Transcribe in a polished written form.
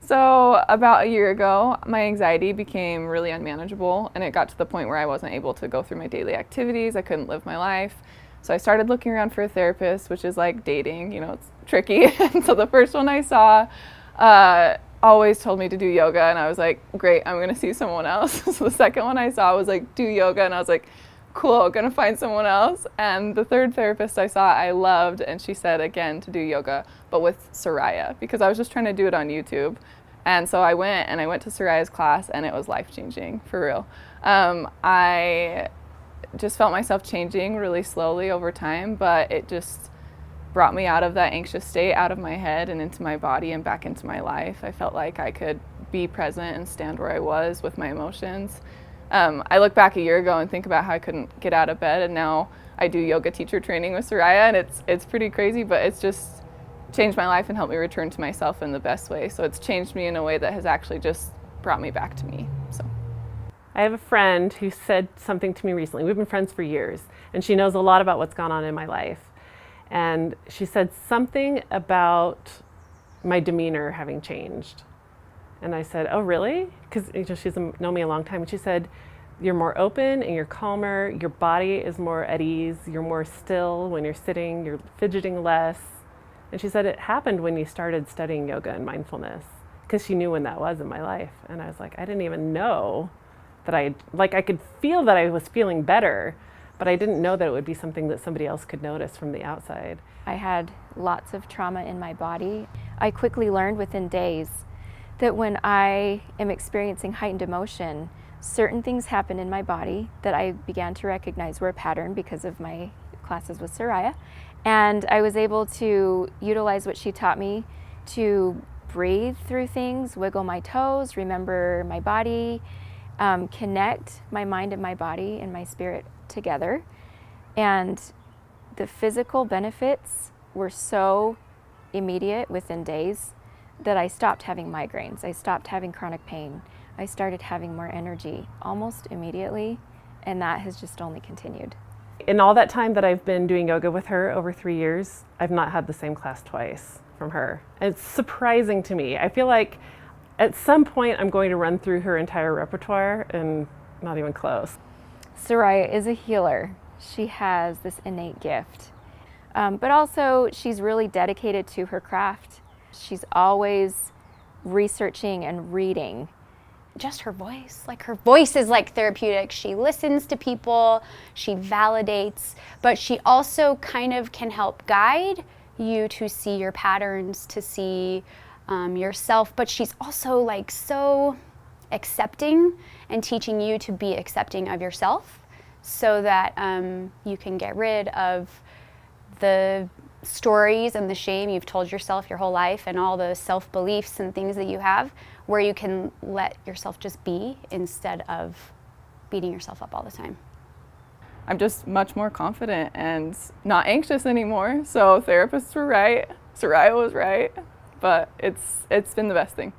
So about a year ago, my anxiety became really unmanageable, and it got to the point where I wasn't able to go through my daily activities. I couldn't live my life. So I started looking around for a therapist, which is like dating, it's tricky. And so the first one I saw always told me to do yoga, and I was like, great, I'm going to see someone else. So the second one I saw was like, do yoga, and I was like, cool, gonna find someone else. And the third therapist I saw I loved, and she said again to do yoga, but with Soraya, because I was just trying to do it on YouTube. And so I went to Soraya's class, and it was life-changing, for real. I just felt myself changing really slowly over time, but it just brought me out of that anxious state, out of my head and into my body and back into my life. I felt like I could be present and stand where I was with my emotions. I look back a year ago and think about how I couldn't get out of bed, and now I do yoga teacher training with Soraya, and it's pretty crazy, but it's just changed my life and helped me return to myself in the best way. So it's changed me in a way that has actually just brought me back to me. So I have a friend who said something to me recently. We've been friends for years, and she knows a lot about what's gone on in my life. And she said something about my demeanor having changed. And I said, oh, really? Because she's known me a long time. And she said, you're more open and you're calmer. Your body is more at ease. You're more still when you're sitting. You're fidgeting less. And she said it happened when you started studying yoga and mindfulness, because she knew when that was in my life. And I was like, I didn't even know that I could feel that I was feeling better, but I didn't know that it would be something that somebody else could notice from the outside. I had lots of trauma in my body. I quickly learned within days that when I am experiencing heightened emotion, certain things happen in my body that I began to recognize were a pattern because of my classes with Soraya. And I was able to utilize what she taught me to breathe through things, wiggle my toes, remember my body, connect my mind and my body and my spirit together. And the physical benefits were so immediate within days that I stopped having migraines. I stopped having chronic pain. I started having more energy almost immediately, and that has just only continued. In all that time that I've been doing yoga with her, over 3 years, I've not had the same class twice from her. It's surprising to me. I feel like at some point I'm going to run through her entire repertoire, and not even close. Soraya is a healer. She has this innate gift, but also she's really dedicated to her craft. She's always researching and reading. Just her voice, her voice is like therapeutic. She listens to people, she validates, but she also kind of can help guide you to see your patterns, to see yourself, but she's also so accepting and teaching you to be accepting of yourself, so that you can get rid of the stories and the shame you've told yourself your whole life and all the self-beliefs and things that you have, where you can let yourself just be instead of beating yourself up all the time. I'm just much more confident and not anxious anymore. So therapists were right, Soraya was right, but it's been the best thing.